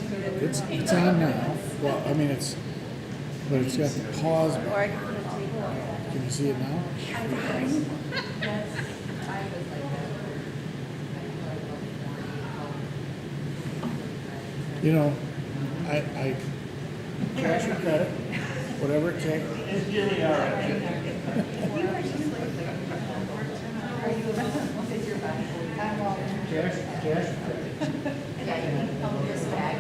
It's on now. Well, I mean, but it's got the pause button. Can you see it now? You know, I cash or credit, whatever it takes. It's Jimmy, all right. Cash. This bag.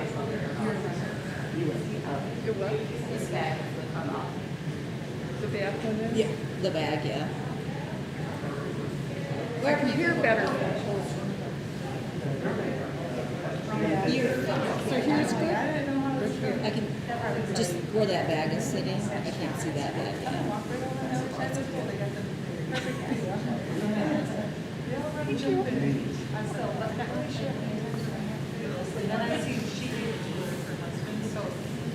You're what? This bag would come off. The back one there? Yeah, the bag, yeah. I can hear better. Here, So here's good? I can, just where that bag is sitting, I can't see that bag. And then I see she gave it to her husband, so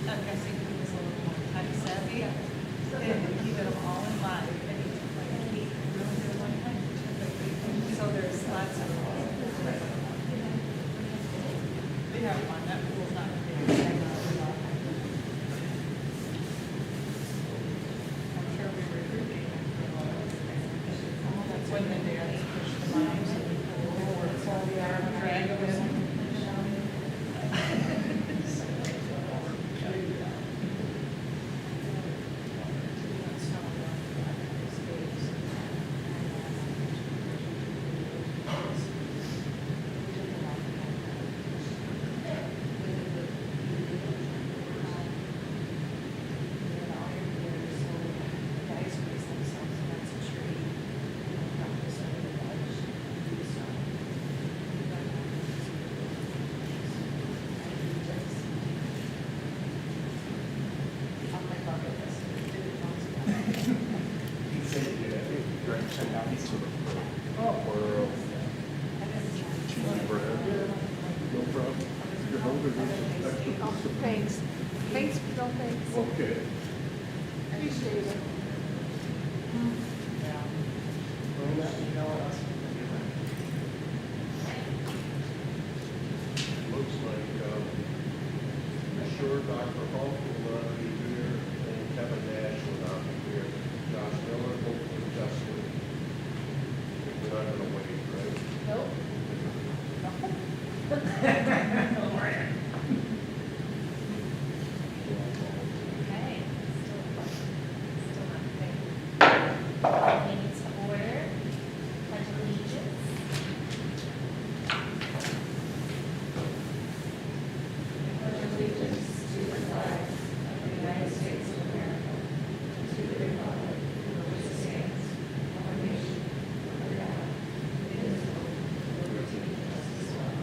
I'm guessing he was a little more tech savvy. And he did them all in live, and he took like 8 rooms at one time. So there's lots of. They have one, that pool's not big. I'm sure we were drinking. When the dad pushed the moms and the pool, or it's all the arm drag of it. Thanks. Thanks, no thanks. Okay. Appreciate it. Looks like, sure, Dr. Hulk will not be here, and Kevin Nash will not be here. Josh Miller, hopefully Justin. We're not gonna wait, right? Nope. Okay. Meetings to order. Pledge allegiance. Pledge allegiance to the flag of the United States of America, to the republic for which it stands, one nation, under God, indivisible, with liberty and justice for all.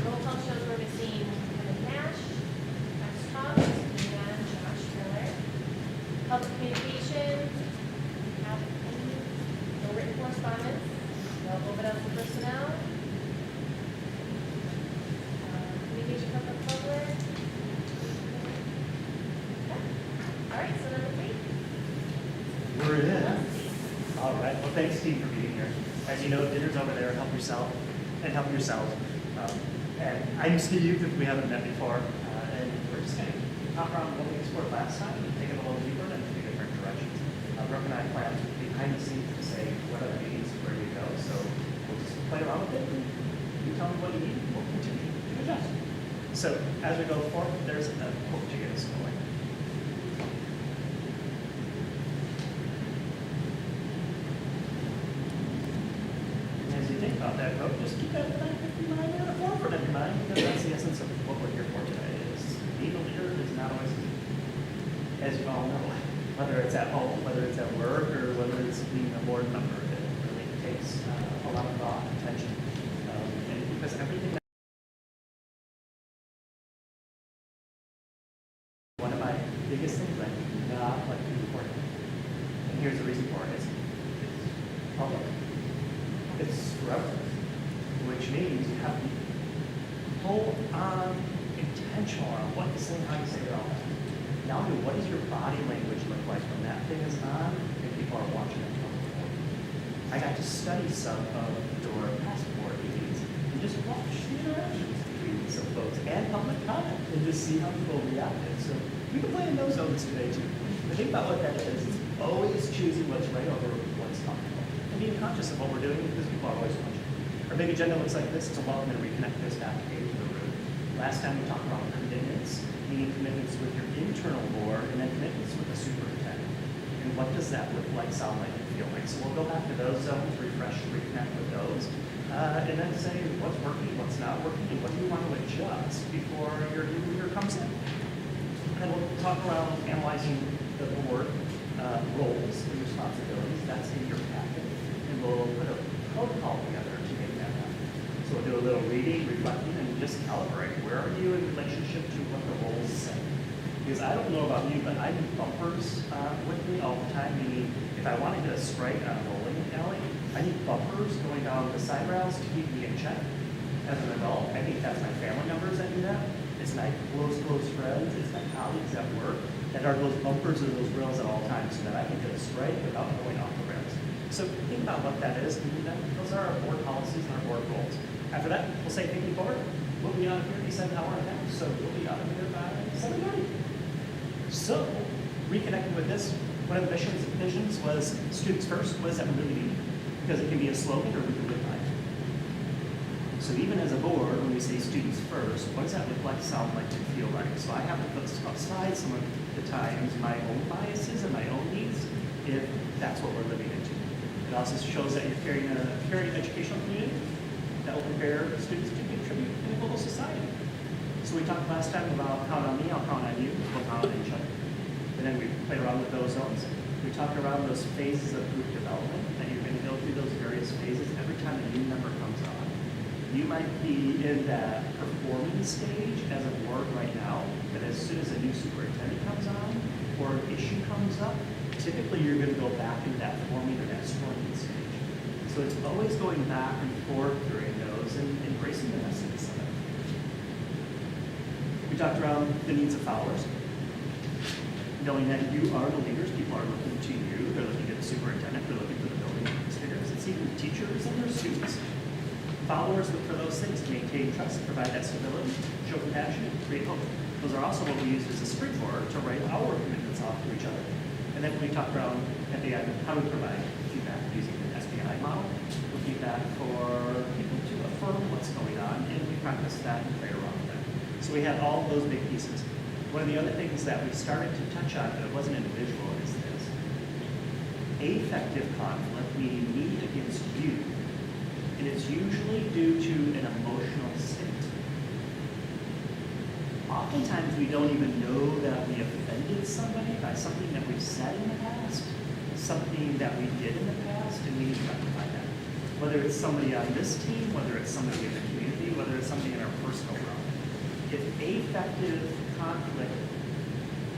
Roll call shows we're missing Kevin Nash, Max Thomas, and Josh Miller. Public communication, have any, no written correspondence, no Ovid-Elsie personnel. Communication from the public. Okay. All right, so number 3. We're in. All right, well, thanks, Steve, for being here. As you know, dinner's over there, help yourself and help yourselves. And I'm Steve, if we haven't met before, and we're just going to hop around what we explored last time and take it a little deeper in a few different directions. Brooke and I plan to behind the scenes to say what other meetings, where you go, so we'll just play around with it, and you tell me what you need, and we'll continue to adjust. So as we go forward, there's a quote to get us going. As you think about that quote, just keep that in the back of your mind and forward of your mind, because that's the essence of what we're here for today. Is being a leader is not always easy, as you all know. Whether it's at home, whether it's at work, or whether it's being a board member, it really takes a lot of thought and attention, and because everything. One of my biggest things I do not like to report, and here's the reason for it: it's public. It's forever, which means you have to be full on intentional on what you say, how you say it all. Now, what does your body language look like when that thing is on and people are watching it? I got to study some of your passport meetings and just watch the interactions between some folks and public comment and just see how people reacted. So we can play in those zones today too. The thing about what that is always choosing what's right over what's topical and being conscious of what we're doing because people are always watching. Or maybe agenda looks like this. It's a welcome to reconnect this back into the room. Last time we talked about commitments, meaning commitments with your internal board and then commitments with the superintendent. And what does that look like, sound like, and feel like? So we'll go back to those zones, refresh, reconnect with those, and then say what's working, what's not working, and what do you want to adjust before your new year comes in. And then we'll talk around analyzing the board roles and responsibilities. That's in your packet. And we'll put a protocol together to make that happen. So we'll do a little reading, reflecting, and just calibrate. Where are you in relationship to what the roles say? Because I don't know about you, but I need bumpers with me all the time. Meaning, if I want to hit a strike on a bowling alley, I need bumpers going down the side rails to keep me in check. As an adult, I think that's my family members that do that. It's my close friends, it's my colleagues at work that are those bumpers or those rails at all times so that I can hit a strike without going off the rails. So think about what that is. And those are our board policies and our board goals. After that, we'll say thinking forward. We'll be out of here at 7 hour and a half, so we'll be out of here by 7:30. So, reconnecting with this, one of the missions and visions was students first. What does that really mean? Because it can be a slogan or we can live by it. So even as a board, when we say students first, what does that look like, sound like, and feel like? So I have to put aside some of the times my own biases and my own needs if that's what we're living into. It also shows that you're carrying a caring educational community that will prepare students to contribute in a global society. So we talked last time about count on me, I'll count on you, we'll count on each other. And then we play around with those zones. We talked around those phases of group development, that you're going to go through those various phases every time a new member comes on. You might be in that performing stage as a board right now, but as soon as a new superintendent comes on or an issue comes up, typically you're going to go back into that forming or that storming stage. So it's always going back and forth during those and embracing the messiness of it. We talked around the needs of followers. Knowing that you are the leaders, people are looking to you, they're looking at the superintendent, they're looking for the building administrators, it's even teachers and their students. Followers look for those things to maintain trust, provide that stability, show compassion, create hope. Those are also what we use as a springboard to write our commitments off to each other. And then we talked around at the end how we provide feedback using the SPI model, with feedback for people to affirm what's going on, and we practice that and play around with that. So we had all of those big pieces. One of the other things that we started to touch on, but it wasn't individual, is this. Affective conflict, meaning me against you. And it's usually due to an emotional state. Oftentimes we don't even know that we offended somebody by something that we've said in the past, something that we did in the past, and we need to rectify that. Whether it's somebody on this team, whether it's somebody in the community, whether it's something in our personal realm. If affective conflict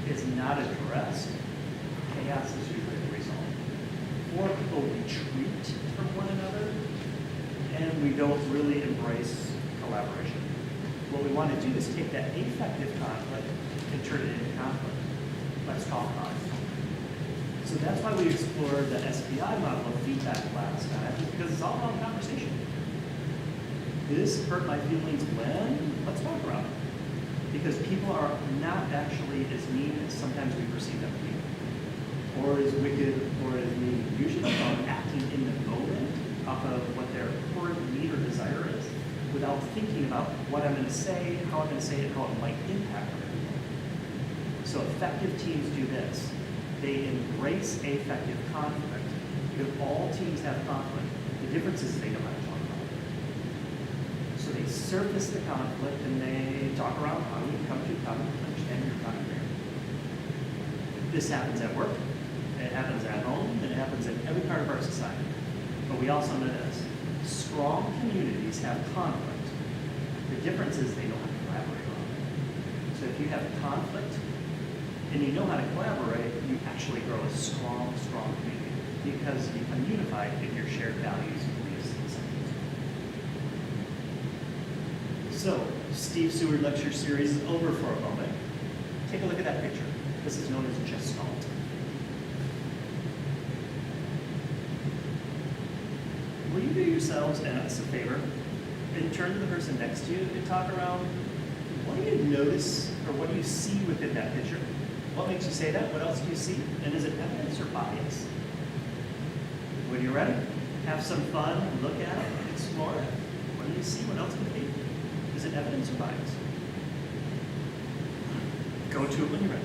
is not addressed, chaos is usually the result. Or people retreat from one another, and we don't really embrace collaboration. What we want to do is take that affective conflict and turn it into conflict. Let's talk conflict. So that's why we explored the SPI model of feedback last time, because it's all around conversation. This hurt my feelings when? Let's talk about it. Because people are not actually as mean as sometimes we perceive them to be. Or as wicked, or as mean. Usually about acting in the moment off of what their current need or desire is, without thinking about what I'm going to say, how I'm going to say it, how it might impact other people. So effective teams do this. They embrace affective conflict. Because all teams have conflict. The difference is they know how to talk about it. So they surface the conflict and they talk around how we come to common understanding or common agreement. This happens at work, it happens at home, and it happens in every part of our society. But we also know this. Strong communities have conflict. The difference is they know how to collaborate on it. So if you have conflict and you know how to collaborate, you actually grow a strong community because you become unified in your shared values and beliefs and something. So, Steve Seward Lecture Series is over for a moment. Take a look at that picture. This is known as Gestalt. do yourselves and us a favor and turn to the person next to you and talk around, what do you notice or what do you see within that picture? What makes you say that? What else do you see? And is it evidence or bias? When you're ready, have some fun, look at it, explore it. What do you see? What else could it be? Is it evidence or bias? Go to it when you're ready.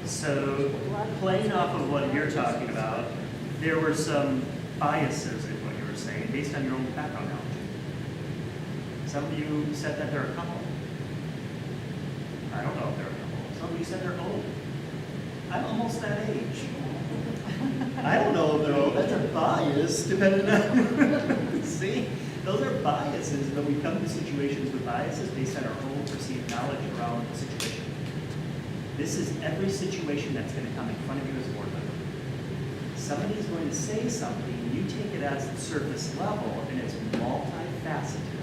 So, playing off of what you're talking about, there were some biases in what you were saying based on your own background knowledge. Some of you said that they're a couple. I don't know if they're a couple. Some of you said they're old. I'm almost that age. I don't know if they're old. That's a bias, depending on. See, those are biases, but we come to situations with biases based on our own perceived knowledge around the situation. This is every situation that's going to come in front of you as a board member. Somebody is going to say something, you take it as the surface level, and it's multifaceted,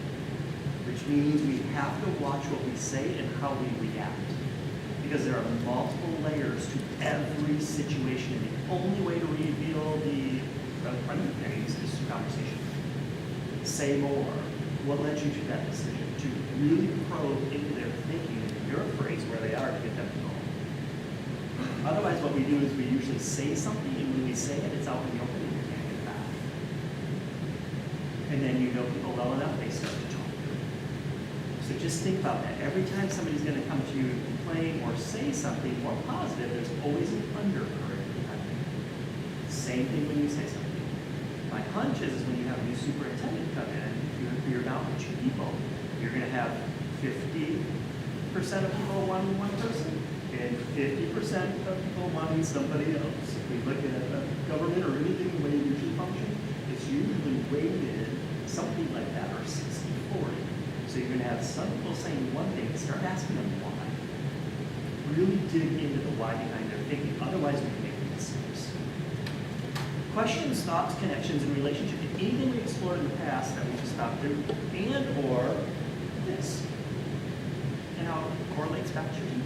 which means we have to watch what we say and how we react. Because there are multiple layers to every situation, and the only way to reveal the underpinnings is through conversation. Say more. What led you to that decision? To really probe into their thinking and your phrase where they are to get them to go. Otherwise, what we do is we usually say something, and when we say it, it's out in the open, and you can't get it back. And then you know people well enough, they start to talk. So just think about that. Every time somebody's going to come to you and complain or say something more positive, there's always an undercurrent behind it. Same thing when you say something. My hunch is when you have a new superintendent come in, you're down to 2 people, you're going to have 50% of people wanting one person, and 50% of people wanting somebody else. If we look at government or anything the way it usually functions, it's usually weighted something like that, or 60-40. So you're going to have some people saying one thing, start asking them why. Really dig into the why behind their thinking, otherwise we make mistakes. Questions, thoughts, connections, and relationships to anything we explored in the past that we just stopped doing, and or this, and how it correlates back to your team.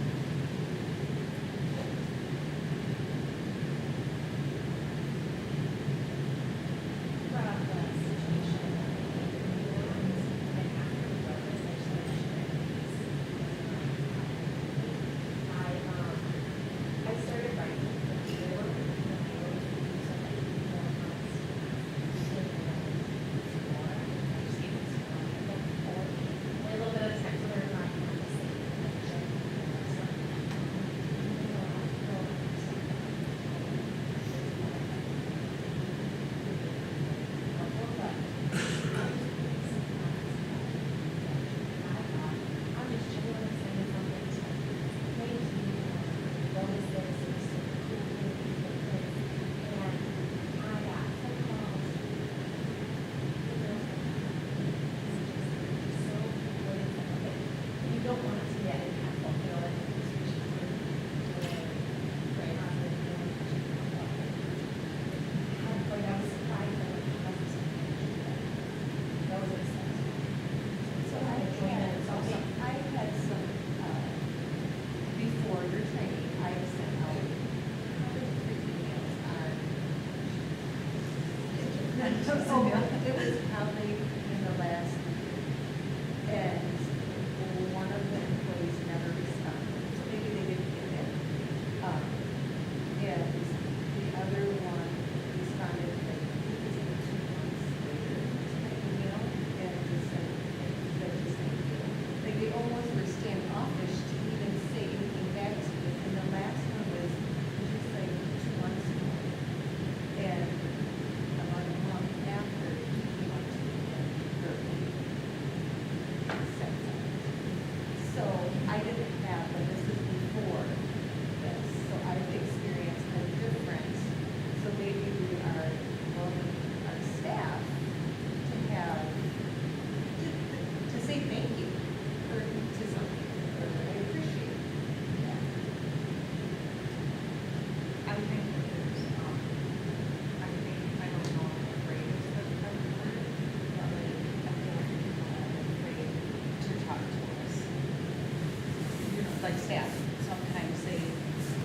staff, sometimes they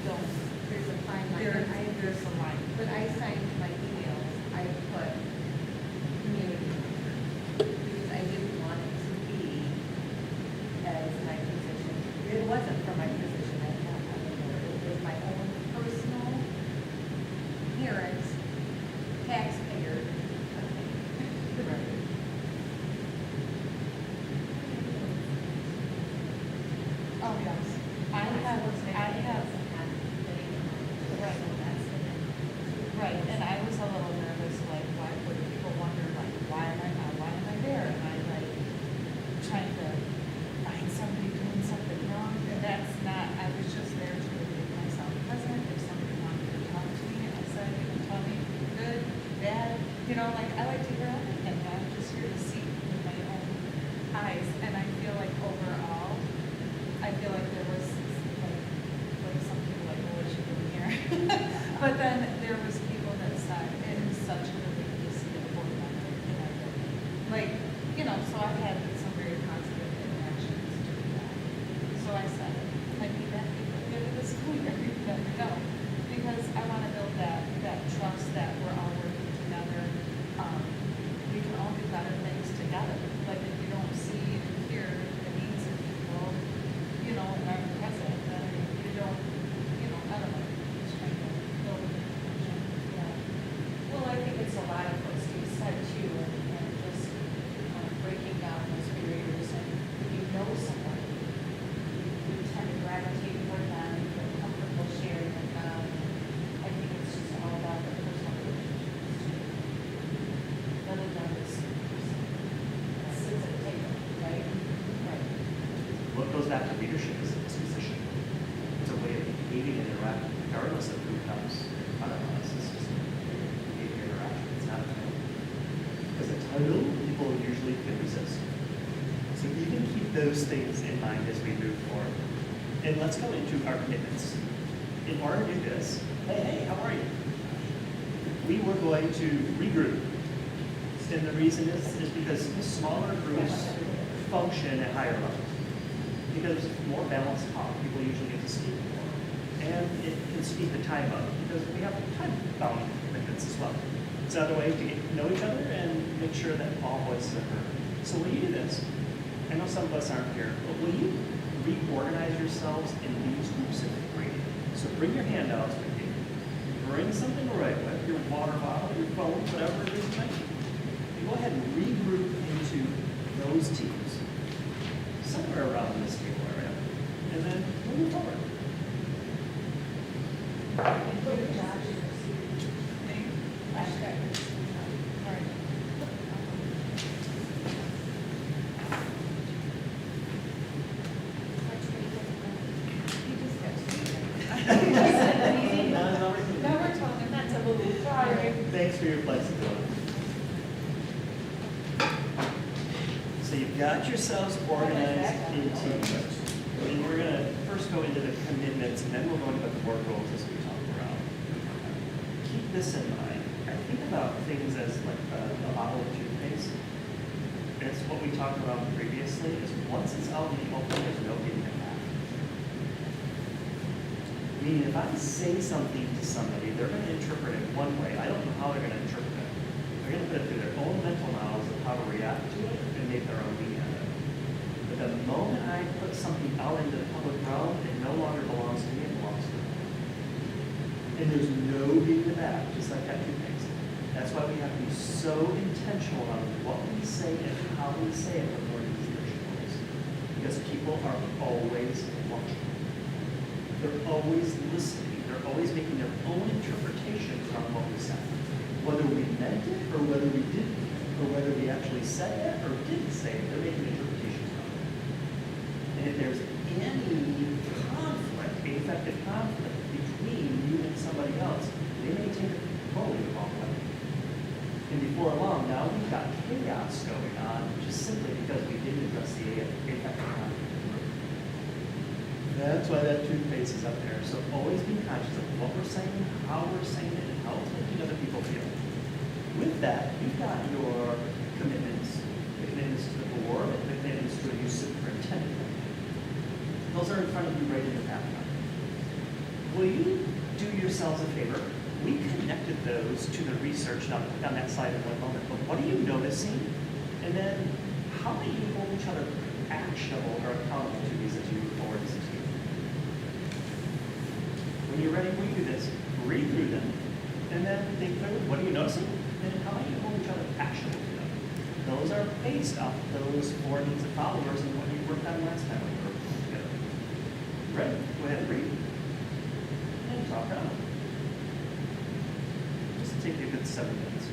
don't, There's a fine line. there's a line. When I signed my emails, I put community because I didn't want it to be as my position. It wasn't for my position, I thought, it was my own personal parents, taxpayer. Oh, yes. I have, right, and I was a little nervous, like, why would people wonder, like, why am I there? Am I like trying to find somebody doing something wrong? And that's not, I was just there to make myself present. If somebody wanted to talk to me, I said, you can tell me good, bad, you know, like, I like to hear everything. I'm just here to see with my own eyes. And I feel like overall, I feel like there was like some people like, well, what is she doing here? But then there was people that said, it is such a relief to see a board member in our building. Like, you know, so I've had some very positive interactions doing that. So I said, I'd be happy to go to the school year, you never know. Because I want to build that trust that we're all working together. We can all do better things together. Like if you don't see and hear the needs of people, you know, and are present, then you don't, you know, I don't know, just trying to build a connection. Yeah. Well, I think it's a lot of what Steve said too, and just breaking down those barriers. And if you know somebody, you tend to gravitate toward them, you feel comfortable sharing with them. I think it's just all about the personal relationships too. Rather than this sits at a table, right? Right. What goes back to leadership is a disposition. It's a way of behaving and interacting, regardless of who comes in front of us. It's just behavior interaction. It's not a title. Because a title, people usually can resist. So you can keep those things in mind as we move forward. And let's go into our commitments. In order to do this, hey, how are you? We were going to regroup. And the reason is because smaller groups function at higher levels. Because more balanced talk, people usually get to speak more. And it can speed the time up because we have time-bound commitments as well. It's another way to get to know each other and make sure that all voices are heard. So when you do this, I know some of us aren't here, but will you reorganize yourselves in these groups of 3? So bring your handouts with you. Bring something to write with, your water bottle, your phone, whatever it is you might need. And go ahead and regroup into those teams. Somewhere around this table area, and then move forward. Now we're talking. That's a little sorry. Thanks for your flexibility. So you've got yourselves organized in teams. And we're going to first go into the commitments, and then we'll go into the board goals as we talk around. Keep this in mind. I think about things as like a bottle of toothpaste. It's what we talked about previously, is once it's out in the open, there's no getting it back. Meaning, if I say something to somebody, they're going to interpret it one way. I don't know how they're going to interpret it. They're going to put it through their own mental models of how to react to it and make their own meaning of it. But the moment I put something out into the public realm, it no longer belongs to me, it belongs to them. And there's no getting it back, just like that toothpaste. That's why we have to be so intentional on what we say and how we say it before these leadership roles. Because people are always watching. They're always listening. They're always making their own interpretations on what we said. Whether we meant it or whether we didn't, or whether we actually said it or didn't say it, they're making interpretations on it. And if there's any conflict, effective conflict between you and somebody else, they may take it totally the wrong way. And before long, now we've got chaos going on just simply because we didn't address the effective conflict. That's why that toothpaste is up there. So always be conscious of what we're saying, how we're saying it, and how it's making other people feel. With that, you've got your commitments, the commitments to the board, and the commitments to a new superintendent. Those are in front of you right in your path. Will you do yourselves a favor? We connected those to the research, and I'll click on that slide in one moment, but what are you noticing? And then how do you hold each other actionable or accountable to these as you move forward as a team? When you're ready, we do this. Read through them, and then think through what are you noticing, and how do you hold each other actionable to them? Those are based off those 4 needs of followers and what you worked on last time we were together. Right? Go ahead and read. And talk on it. Just take you a good 7 minutes.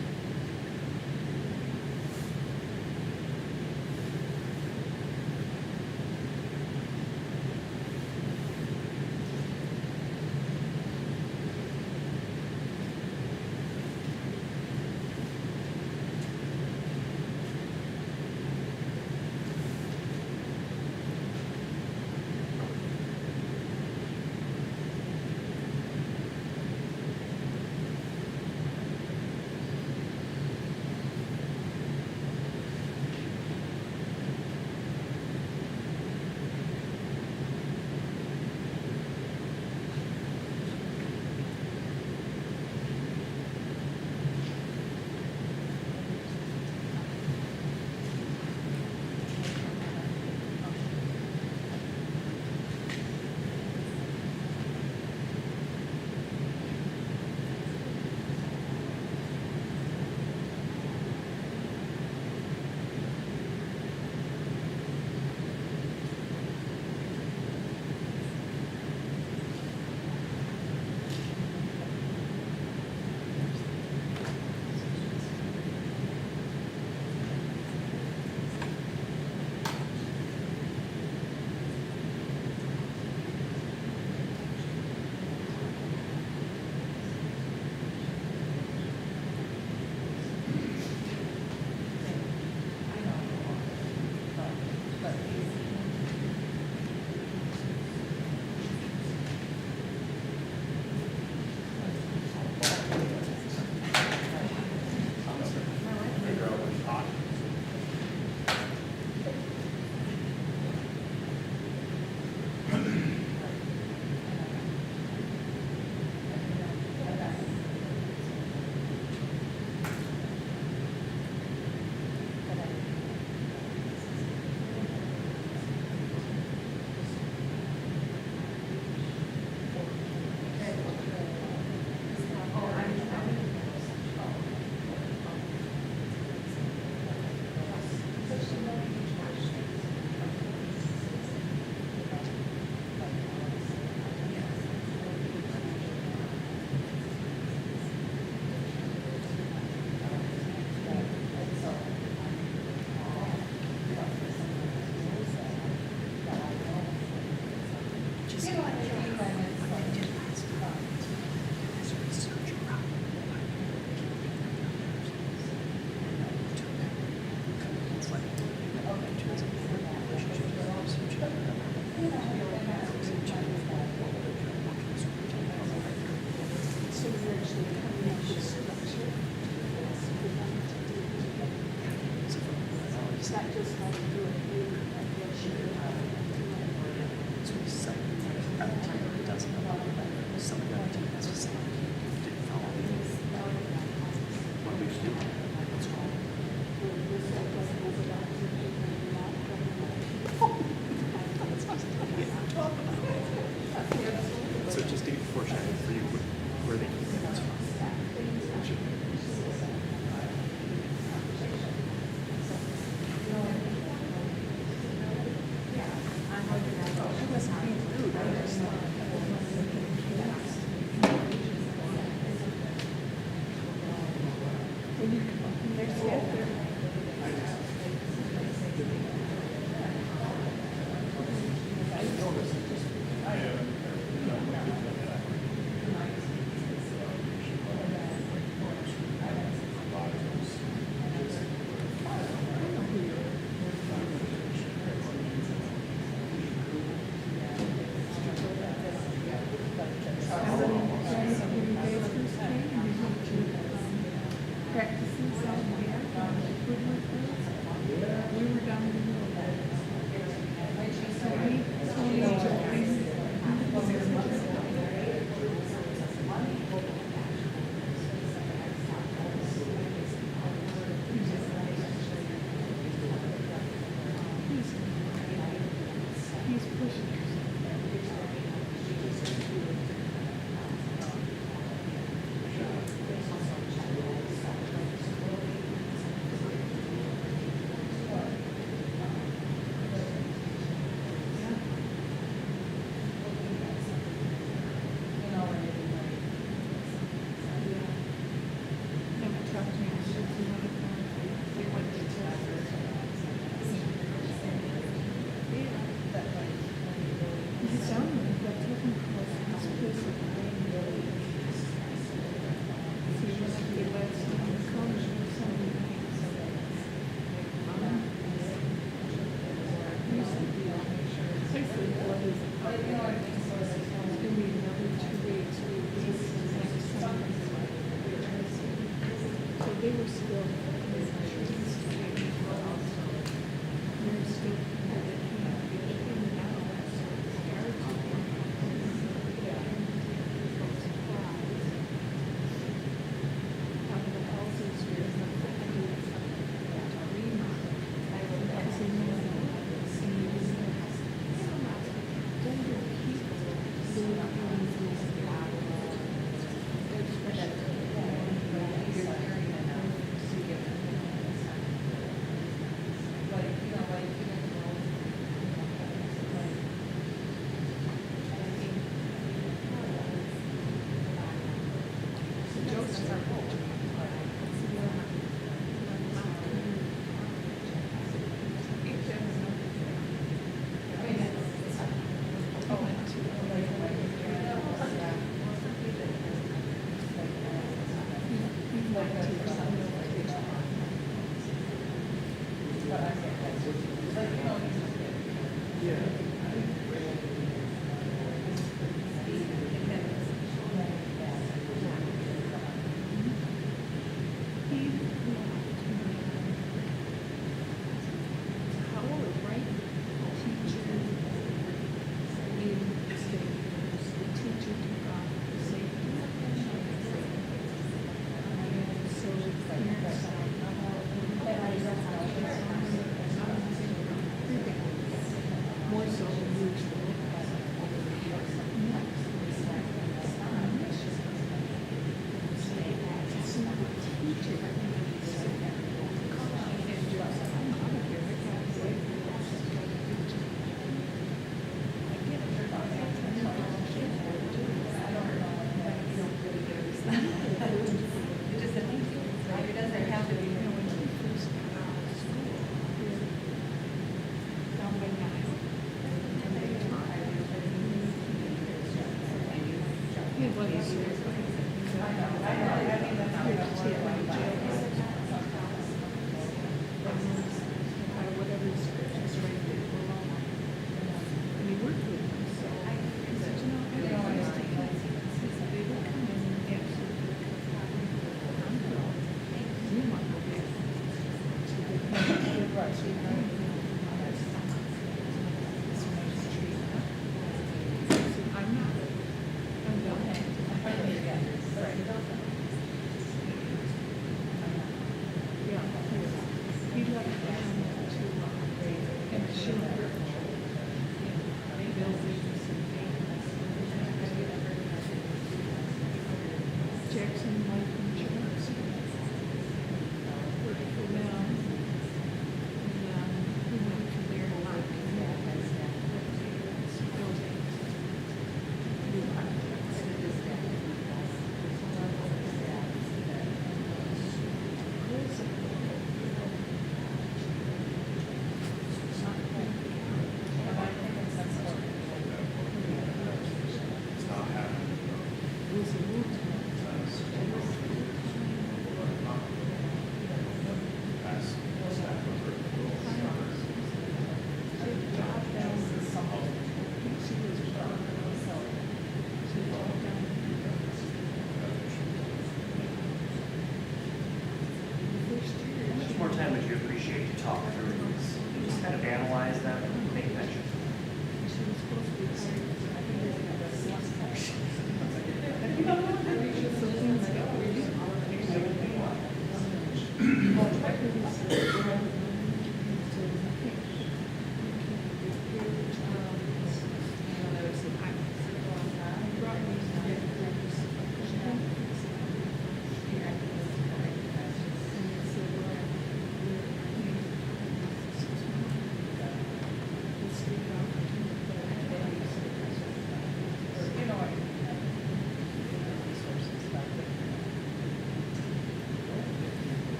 They were still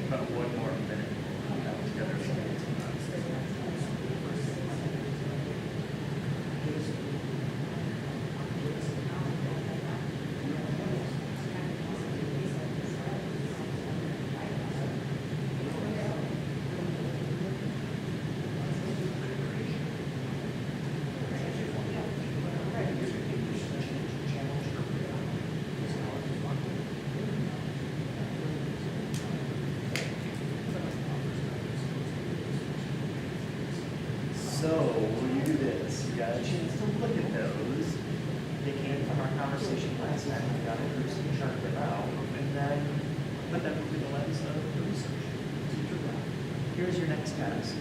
About one more minute. Together. So, will you do this? You got a chance to look at those. They came from our conversation last time. We got a person to chart them out, and then put them through the lens of the research. Here's your next task.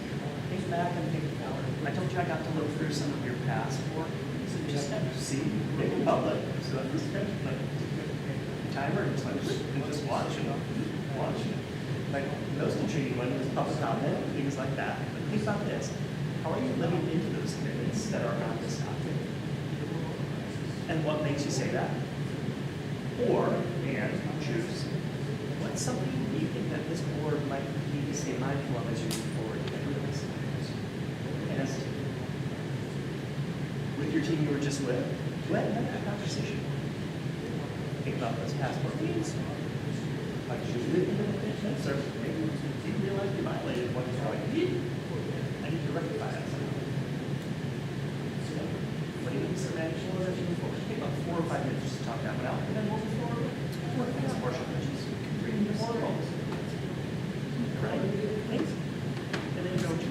Think back and think forward. I told you I got to look through some of your past work, so just kind of see, think about it. So I'm just kind of like timer and just watch it. Watch it. Like most intriguing one was public comment, things like that. But think about this. How are you living into those commitments that are on this topic? And what makes you say that? Or, and choose, what's something you think that this board might need to stay mindful of as you move forward in doing this? And as with your team you were just with, go ahead and have that conversation. Think about those past board meetings. Like, should we sir, maybe you didn't realize you violated what you did. I need to rectify that. What do you need some action as you move forward? Take about 4 or 5 minutes just to talk that one out, and then we'll move forward. Next portion, which is reading your more goals. Right? Thanks. And then you go to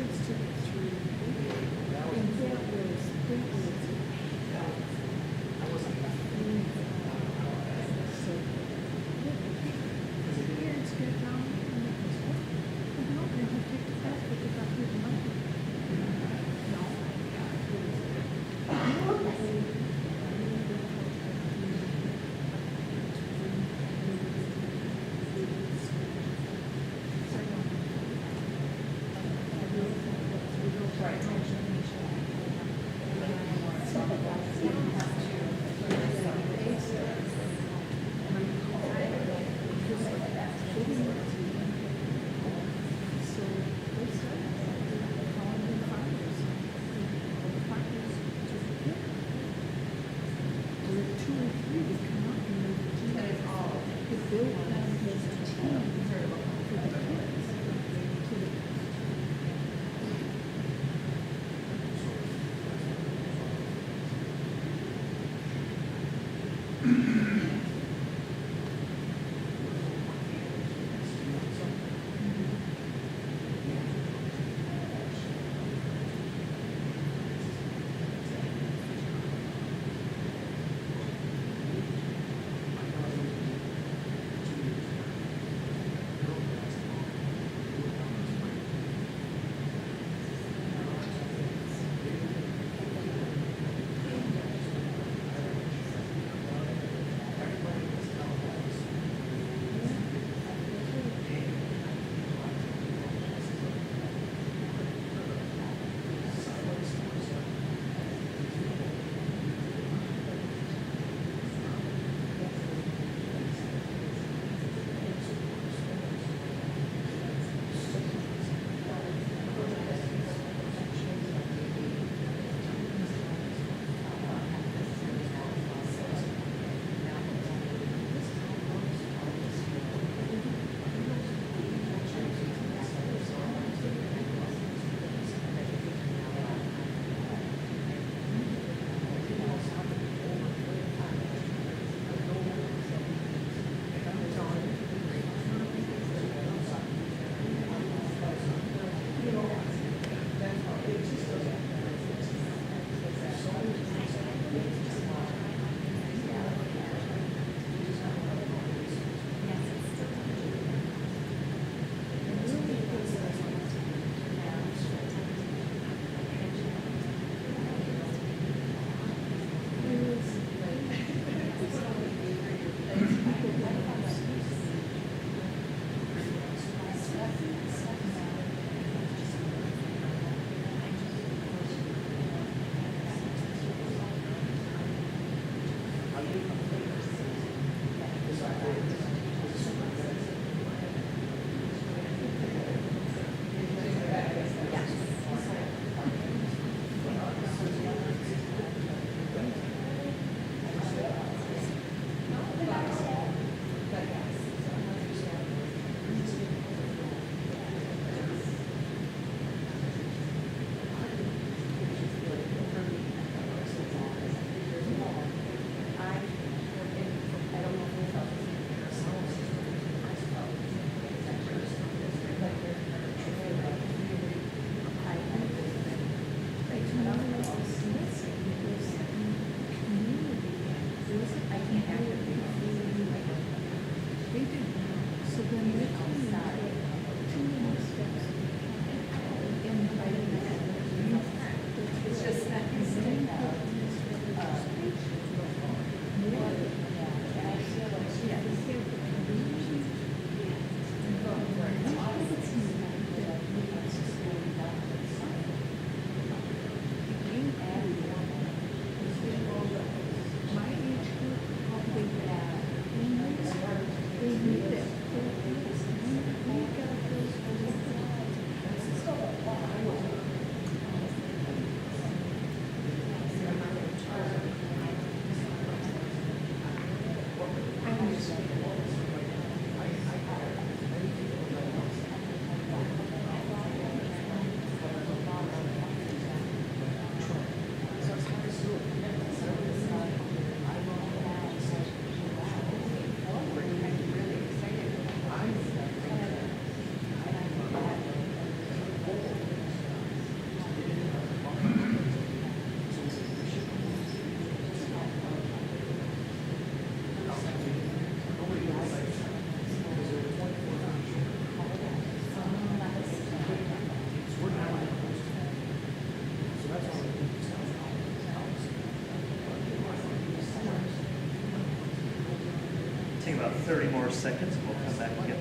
more seconds, and we'll come back again.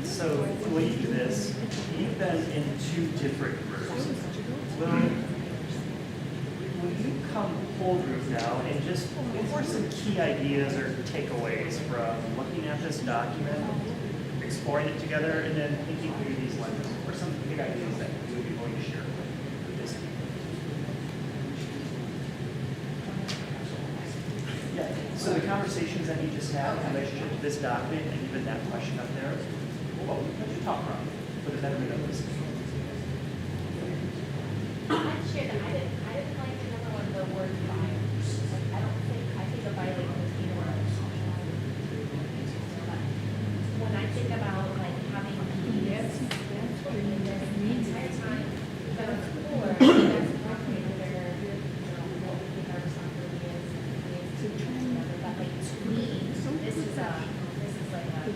So when you do this, you've been in two different groups. Will you come whole group now and just, what are some key ideas or takeaways from looking at this document, exploring it together, and then thinking through these lenses? What are some big ideas that you would be willing to share with this team? Yeah, so the conversations that you just had in relationship to this document and even that question up there, what did you talk about for the betterment of this? I'd share that I didn't like another one, the word violence. Like, I think a violate was either one. But when I think about like having kids, the entire time that I'm poor, that's probably where what we think our responsibility is together. But like to me, this is like a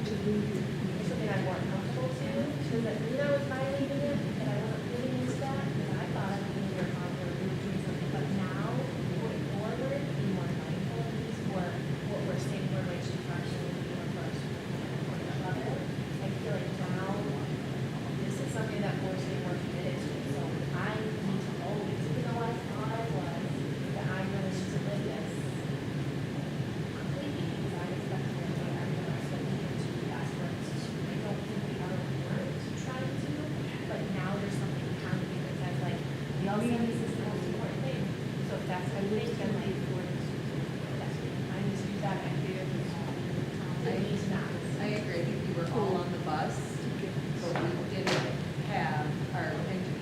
something I'm more comfortable to, because I knew I was violating it, and I wasn't really into that, and I thought I was doing it wrong or doing something, but now, going forward, be more mindful of these, or what we're saying, we're going to actually be more first, level. I feel like now, this is something that we're staying more committed to, so I need to always, even though I thought I was, that I really need to live this completely, because I expect to live it, I'm expecting it to be as works. I don't think we are words trying to, but now there's something behind me that says like, the LCMS is the most important thing. So if that's what you think, then like, I need to do that, I feel I need to not. I agree, we were all on the bus, but we didn't have our attention.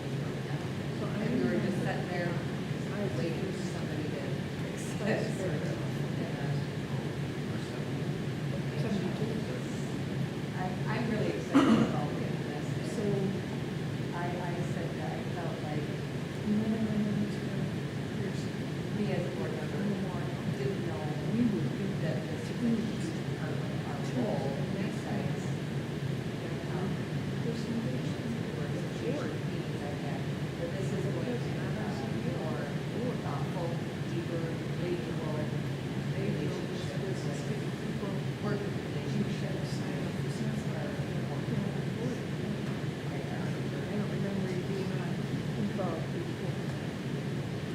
And we were just sitting there, waiting for somebody to fix this. I'm really excited about getting this. So I said that I felt like me as a board member didn't know that this was part of our role in these sites. Board meetings I've had, that this is going to be more thoughtful, deeper, relatable relationships, work relationships.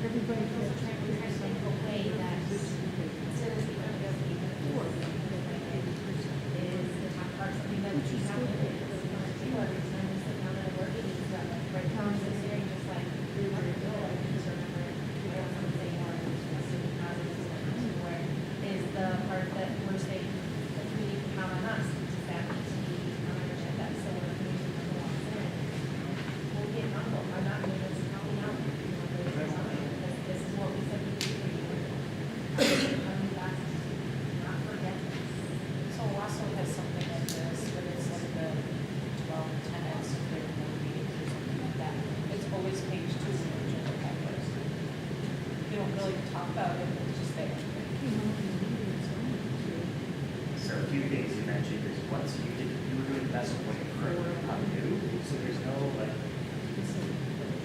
Everybody feels trying to think of a way that instead of speaking of before, is the top part something that we have to do every time we sit down at a work meeting, so like right now it's very just like we want to go and just remember something or something positive where is the part that we're saying the community can count on us to that to be ownership that so when the community walks in, we'll get humble. I'm not doing this helping out. This is what we said we do for you. Not forget this. So also has something like this, but it's like the 12 tenants, if they're in the meetings or something like that. It's always page 2 in the agenda packet. You don't really talk about it, it's just there. So a few things you mentioned is once you were doing the best of what you currently how to do, so there's no like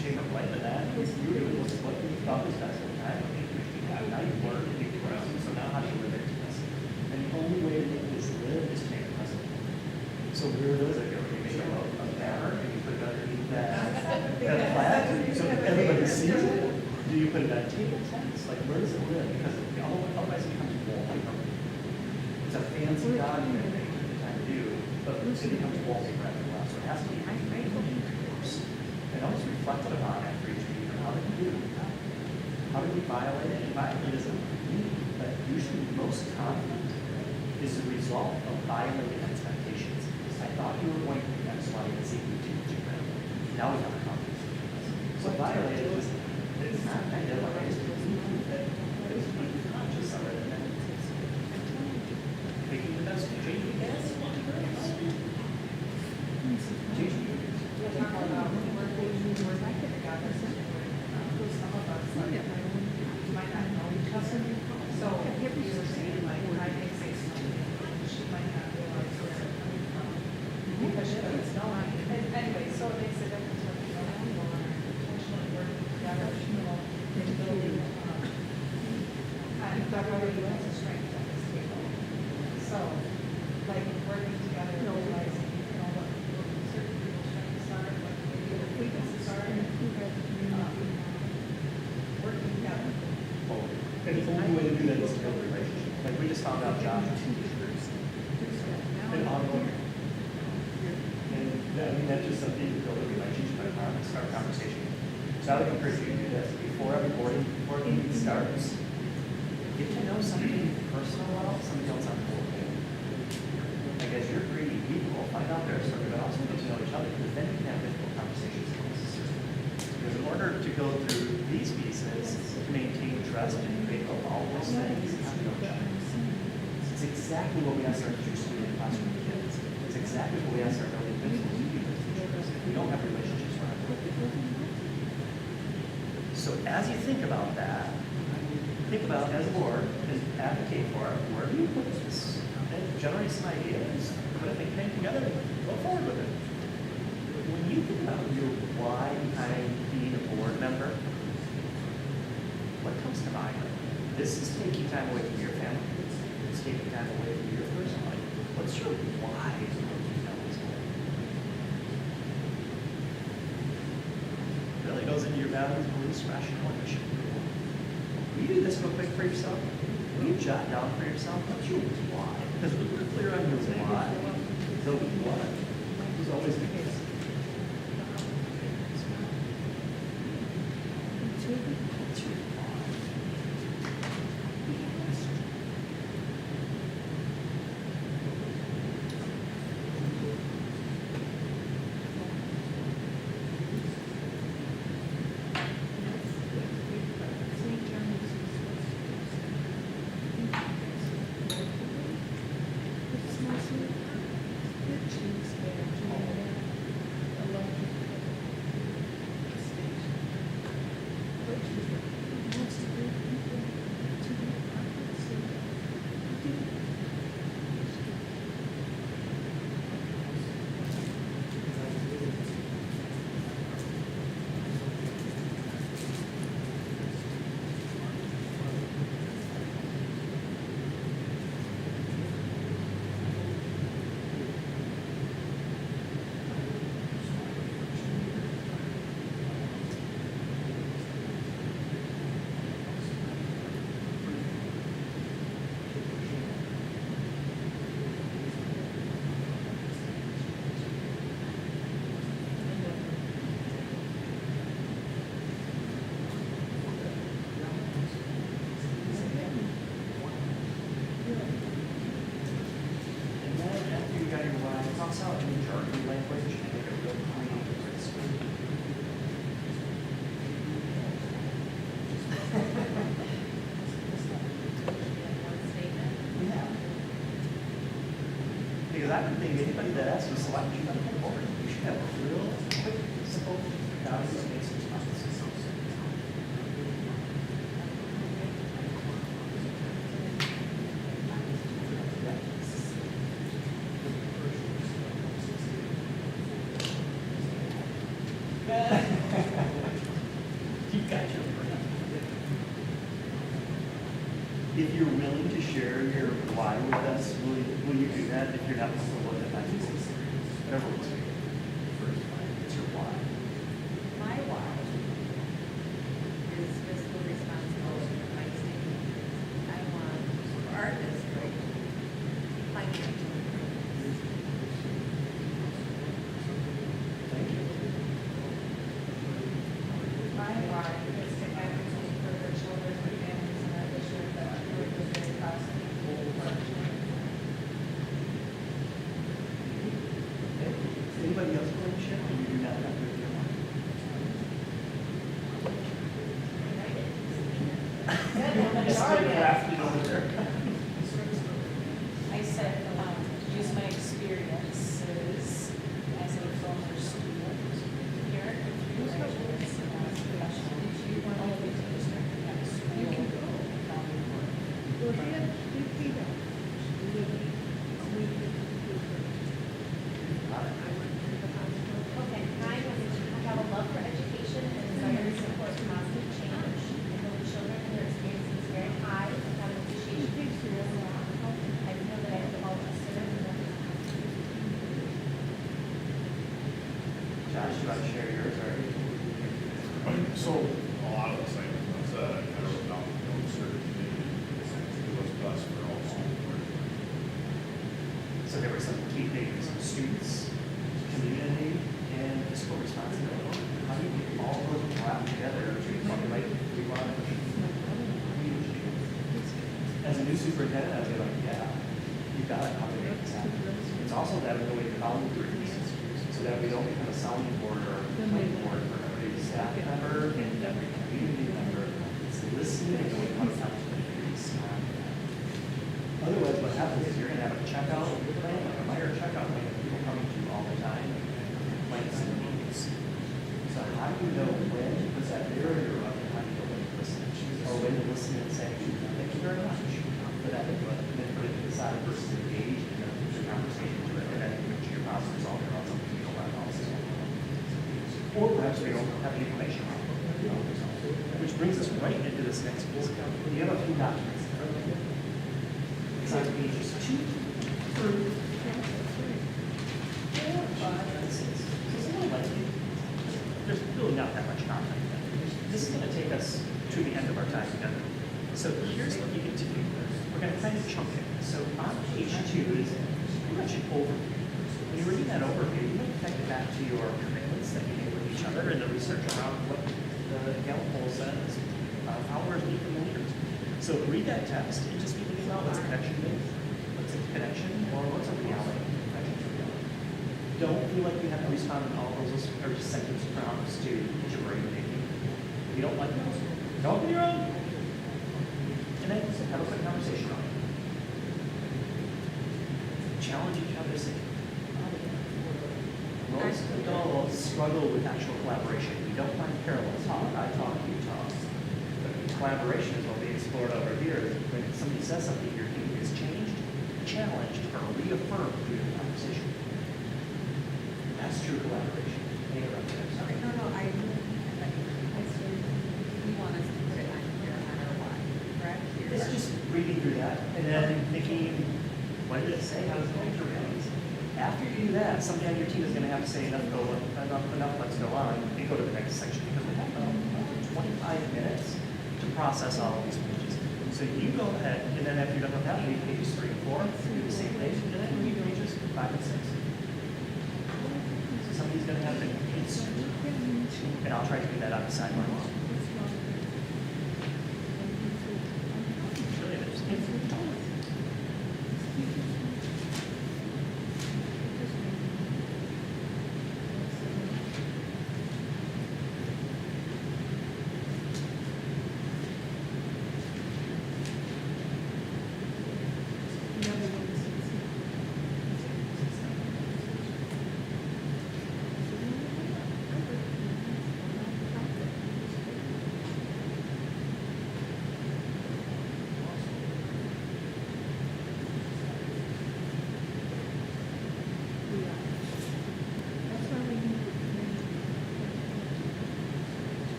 shame or blame in that. You were doing what you thought was best at the time, what information you have. Now you've learned and you've grown, so now how do you live it to this? And the only way to make this live is to make it present. So where does it go? You make a banner and you put it underneath that flag so everybody sees it? Do you put it on table tents? Like where does it live? Because otherwise it becomes wallpaper. It's a fancy document that you have the time to do, but it becomes wallpaper after a while. So it has to be and always reflective on after each meeting on how they do. How do we violate it? And violate isn't mean, but usually most conflict is the result of violating expectations. I thought you were going to be X, Y, and Z. You didn't do that. Now we have a conflict. So violate it is, it's not kind of like it's being conscious of it. And making the best change you can. Change you can. We're talking about working together, some of us, like, might not know each other. So if you were saying, like, I may say something, she might not realize where it's coming from. Because she doesn't know. And anyway, so it makes a difference when you know people are intentionally working together, you know, in building, and everybody has a strength at this table. So, like, working together, realizing, you know, what certain people's strengths are, what maybe their weaknesses are, and working together. And the only way to do that is to build a relationship. Like we just found out Josh has 2 years. And ongoing. And I mean, that's just something to build a relationship and start a conversation. So I would encourage you to do this before every board meeting starts. Get to know somebody personal well, somebody else on the board. Like as you're greedy people, find out their story, but also get to know each other because then you can have difficult conversations. Because in order to go through these pieces, to maintain trust and create all those things, you have to know each other. It's exactly what we ask our teachers to do in the classroom with kids. It's exactly what we ask our building principals to do with teachers. If we don't have relationships, we're not going to do it. So as you think about that, think about as a board and advocate for it. Where do you put this? And generate some ideas. Put a think tank together. Go forward with it. When you think about your why behind being a board member, what comes to mind? This is taking time away from your family. It's taking time away from your personal life. What's your why of being on this board? Really goes into your values, beliefs, rationale, and mission. Will you do this real quick for yourself? Will you jot down for yourself? What's your why? Because when we're clear on your why, the what is always the case. What's your why? And then after you got your why, toss out any jargon language and make it real clean and crisp. One statement. Yeah. Because I would think anybody that asks to select you on the board, you should have a real quick, simple, values-based response. You got your brain. If you're willing to share your why with us, will you do that? If you're not comfortable with it, I can say whatever works for you. It's your why. My why is fiscal responsibility of my state. I want for our district financial improvements. Thank you. My why is to advocate for the children It's still crafted over there. I said, use my experiences as a former student here at the graduates and professional. All of these districts have a school. Well, he had, he got, Okay, I have a love for education and desire to support positive change. I know the children and their experience is very high and have an appreciation for schools around. I feel that I have all to serve and represent. Josh, you want to share yours or? So, a lot of the same things I wrote down, certain community, it was best for all school work. So there were some key things, students, community, and fiscal responsibility. How do you get all those wrapped together to formulate what we want? As a new superintendent, I'd be like, yeah, you got it, how to make this happen. It's also that we're going to boundaries, so that we don't become a sounding board or a playing board for every staff member and every community member. It's listening and going comes down to the increase. Otherwise, what happens is you're gonna have a checkout plan, like a minor checkout plan, of people coming to you all the time, complaints and needs. So how do you know when to put that barrier up and how do you know when to listen? Or when to listen and say, thank you very much for that input, and then put it to the side versus engage in a future conversation to it, and then put your problem solving on something you don't want to also. Or perhaps we don't have the information. Which brings us right into this next bullet. You have a few documents there. It's on pages 2 through 4, 5, and 6. So it's a little lengthy. There's really not that much content. This is going to take us to the end of our time together. So here's what you get to do. We're going to kind of chunk it. So on page 2 is pretty much an overview. When you're reading that overview, you can connect it back to your commitments that you make with each other and the research around what the Gallup poll says, followers need from the leaders. So read that text and just be thinking about what's a connection with, what's a connection, or what's a reality, connection to reality. Don't feel like you have to respond to all those or just sentence prompts to get your brain thinking. If you don't like those, go on your own. And then have a quick conversation on it. Challenge each other to say, most adults struggle with actual collaboration. We don't find parallels. I talk, you talk. But collaboration is what we explored over here. When somebody says something, your thinking is changed, challenged, or reaffirmed through the conversation. That's true collaboration. Any other ideas? Okay, no, we want us to put it on here on our what, correct? It's just reading through that and then thinking, what did it say? How does it make your realities? After you do that, somebody on your team is going to have to say enough, let's go on, and go to the next section because we have about 25 minutes to process all of these pages. So you go ahead, and then after you're done with that, read pages 3 and 4, do the same thing, and then read pages 5 and 6. So somebody's going to have to insert, and I'll try to do that on the sideline. It's really interesting.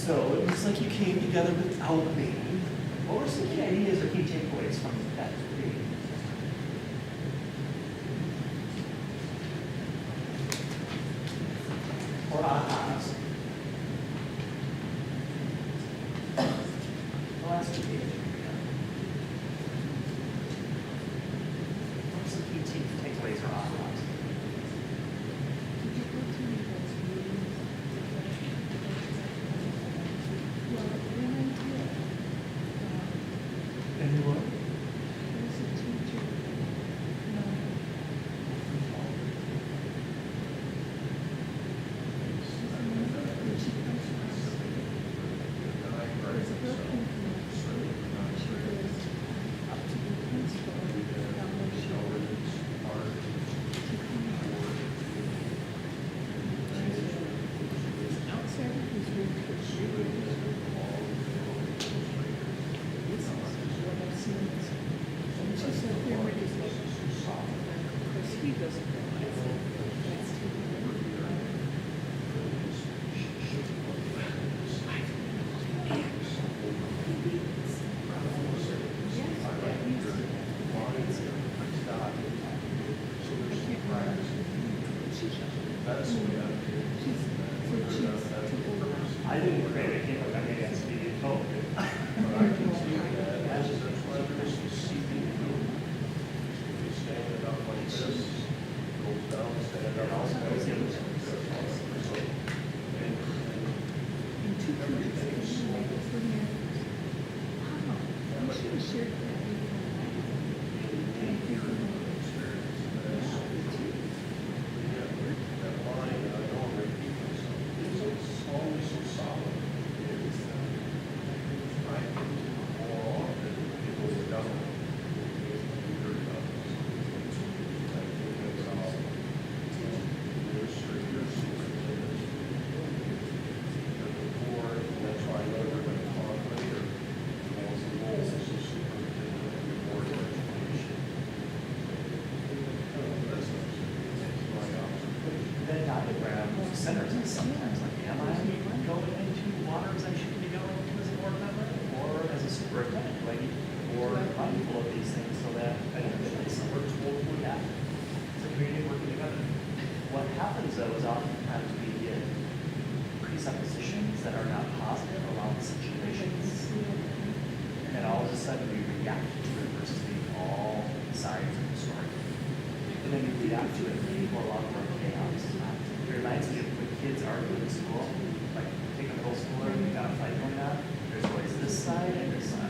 So it looks like you came together without me. What were some key ideas or key takeaways from that meeting? Or ahas? I'll ask you. centers us sometimes, like, am I going into water as I should be going to as a board member, or as a superintendent, do I need to be more mindful of these things so that I don't realize that we're totally at as a community working together? What happens though is oftentimes we get presuppositions that are not positive around the situations, and then all of a sudden we react to it versus being all sides of the story. And then we react to it and people are a lot more chaos. It reminds me of when kids argue in school, like take a middle schooler, we got a fight going on, there's always this side and this side.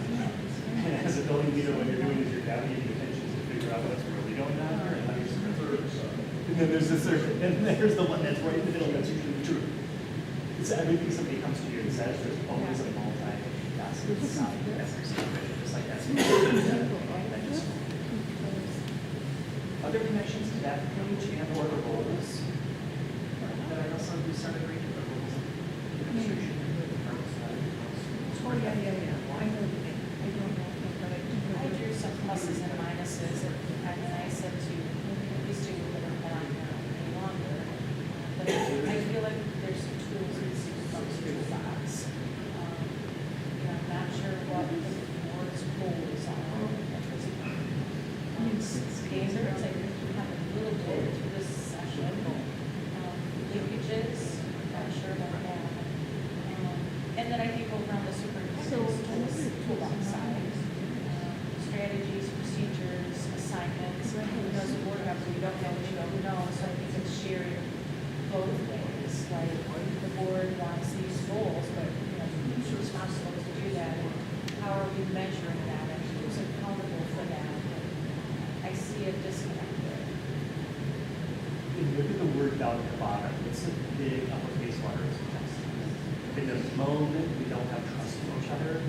And as a building leader, what you're doing is you're navigating the tensions to figure out what's really going on here and how you're supposed to. And then there's this, and there's the one that's right in the middle, that's usually the truth. It's everything somebody comes to you and says, there's always a multi-faceted side to every situation, just like that's. Other connections to that page and or the roles that I know some of you started reading the roles of administration. Oh, yeah. I know the name. I don't know, but I do know. I drew some pluses and minuses, and then I said to these two that are not now any longer. But I feel like there's some tools in this toolbox. I'm not sure what the board's goals are at this point. Standards, I think we have a little bit to this session. Linkages, not sure about that. And then I think over on the superintendent's toolbox side, strategies, procedures, assignments. As a board member, you don't know what you don't know, so I think it's shared both ways. Like the board wants these goals, but who's responsible to do that? And how are we measuring that? And who's accountable for that? And I see a disconnect there. If you look at the word down at the bottom, it's a big uppercase letters text. In the moment we don't have trust in each other,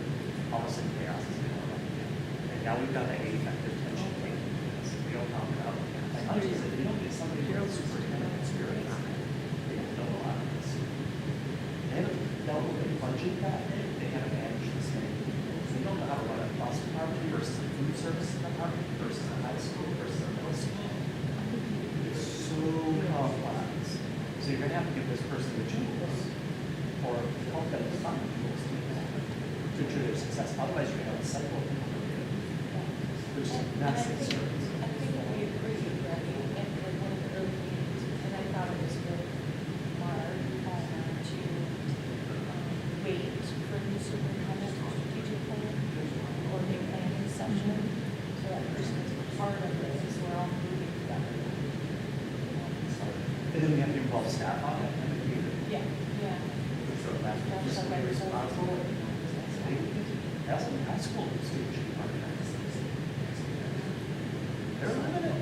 all of a sudden chaos is going to happen. And now we've got that effective tension taking place. We don't talk about my hunch is that if you don't get somebody here with superintendent experience, they don't know a lot of this. They haven't dealt with a budget that they haven't managed this thing. So they don't know how to run a bus department versus a food service department versus a high school versus a middle school. It's so complex. So you're going to have to give this person the tools or help them find the tools to make that happen, to ensure their success. Otherwise, you're going to have a cycle of people which is not safe service. I think that we agree, right, in one of the early meetings, and I thought it was good, Mark, to wait for the superintendent strategic plan or the planning session, so that person is part of this, we're all moving together. And then we have to involve staff on it. And then Yeah. so that's Somebody responsible. That's what high school students should be part of that. They're limited.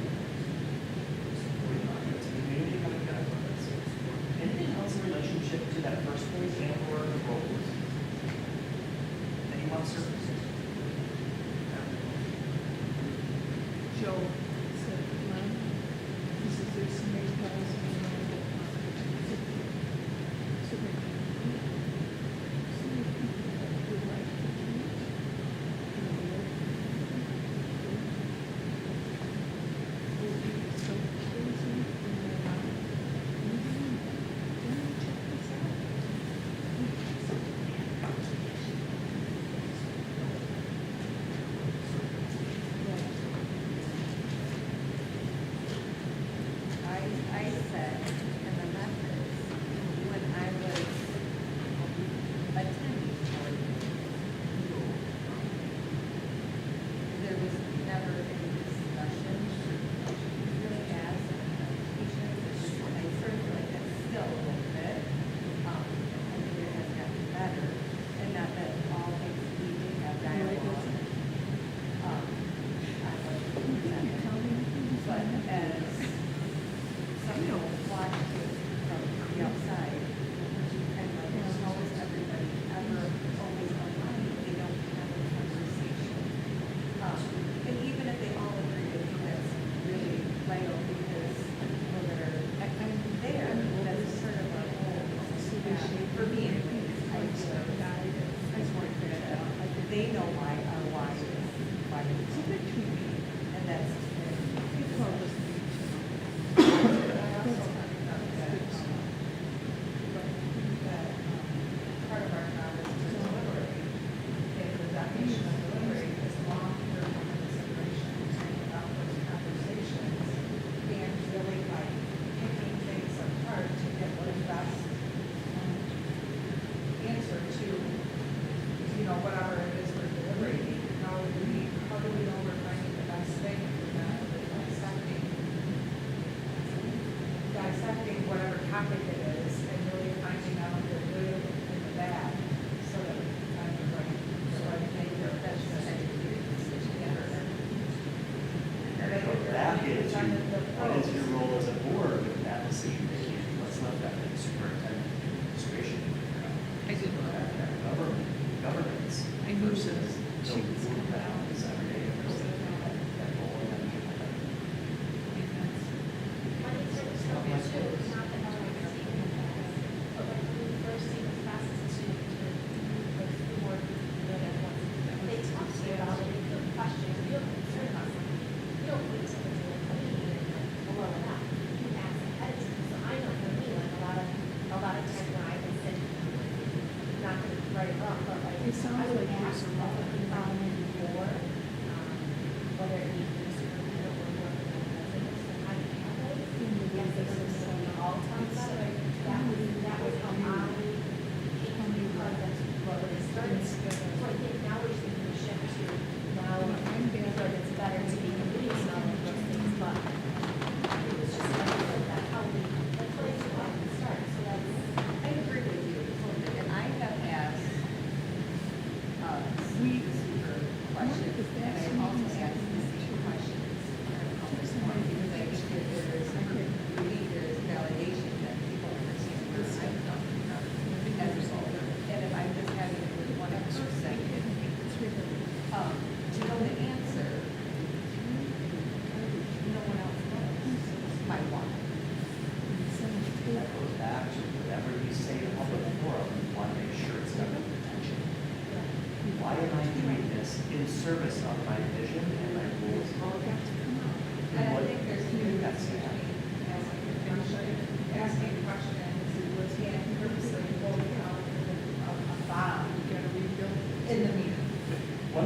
It's a community coming together for this. Anything else in relationship to that first page and or the roles? Anyone service? Joe said, this is there's some eight thousand.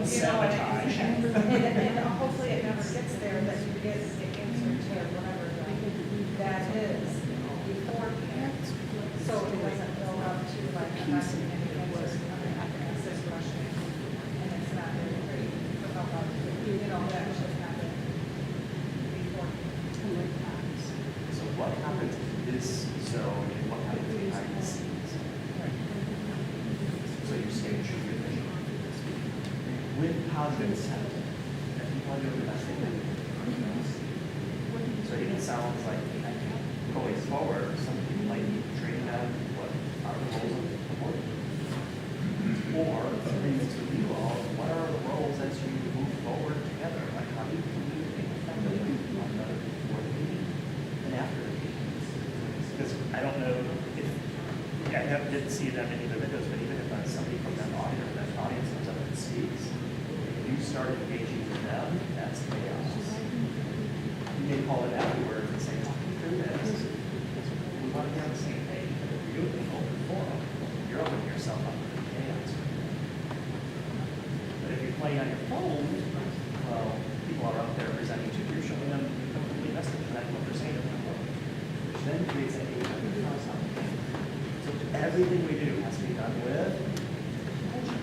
Sabotage. And hopefully it never gets there, that you get the answer to whatever that is beforehand. So it doesn't build up to like, I'm not getting any answers, I'm gonna have to ask this question, and it's not very pretty, for how about, that should happen beforehand. So what happens in this zone and what happens behind the scenes? So you're saying should be efficient. With positive incentive, and people are doing the best they can. So it even sounds like going forward, some people might be training on what are the roles of the board. Or agreements with you all, what are the roles as you move forward together? Like how do you communicate effectively on the board meeting and after the meetings? Because I don't know if, didn't see that many of the videos, but even if somebody from that audience comes up and speaks, if you start engaging with them, that's chaos. You may call it afterwards and say, talk me through this. We want to be on the same page. But if you're doing an open forum, you're opening yourself up to chaos. But if you're playing on your phone, well, people are up there presenting to you, you're showing them a complete message, and that's what they're saying to them, which then creates an asynchronous opportunity. So everything we do has to be done with intention.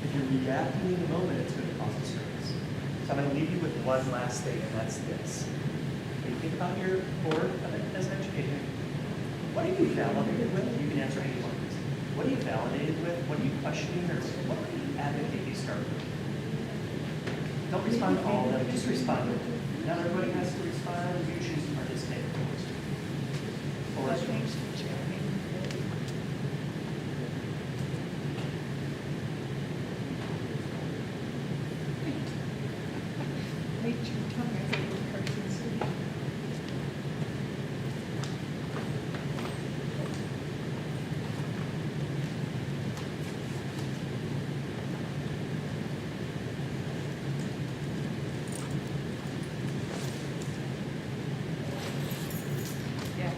If you're reacting in the moment, it's going to cause a service. So I'm going to leave you with one last thing, and that's this. When you think about your board as an educator, what are you validated with? You can answer any one of these. What are you validated with? What are you questioning? Or what do you advocate you start with? Don't respond to all of them, just respond to them. Not everybody has to respond. You choose to participate. Well, that's Thanks for sharing. Wait your tongue, I think it hurts. Yeah.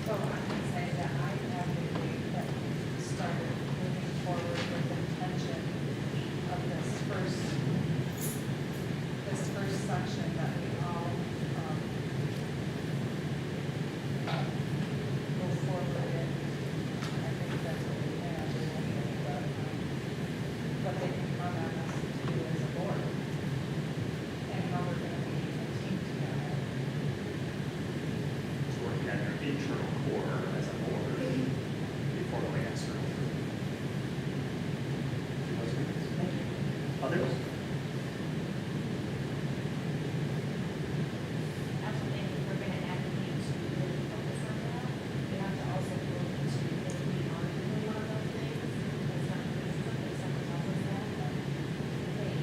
So I can say that I advocate that we started moving forward with intention of this first section that we all, move forward in. I think that's what we have, but what they can count on us to do as a board. And how we're gonna be a team together. So working on your internal core as a board before going external. Thank you. Others? Absolutely, if we're going to advocate to really focus on that, we have to also look into if we are doing one of those things. It's not criticism, if someone tells us that, but, hey,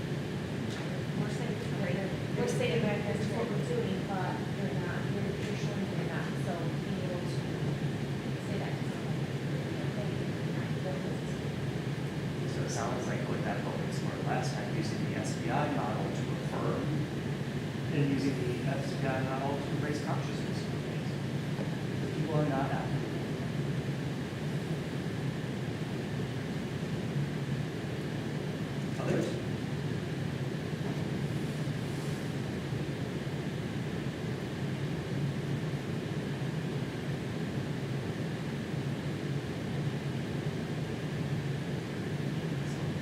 we're stating that this is what we're doing, but you're not, you're showing you're not. So being able to say that to someone, okay, you're not doing this. So it sounds like with that focus more last time, using the SBI model to affirm and using the SBI model to raise consciousness for things. The people are not active. Others?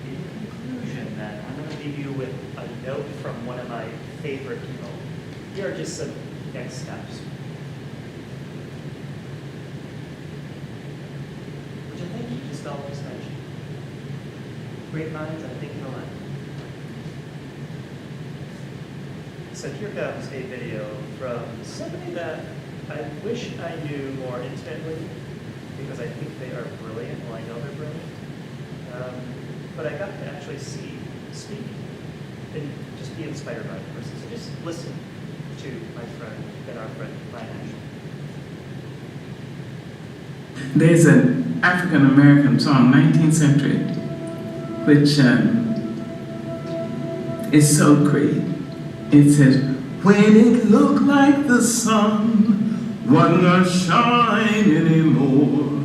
In conclusion, then, I'm going to leave you with a note from one of my favorite people. Here are just some next steps. Which I think you just just mentioned. Great minds are thinking alike. So here comes a video from somebody that I wish I knew more intimately, because I think they are brilliant. Well, I know they're brilliant. But I got to actually see, speak, and just be inspired by the person. So just listen to my friend and our friend, Ryan Ashley. There's an African American song, 19th century, which is so great. It says, when it looked like the sun wasn't gonna shine anymore,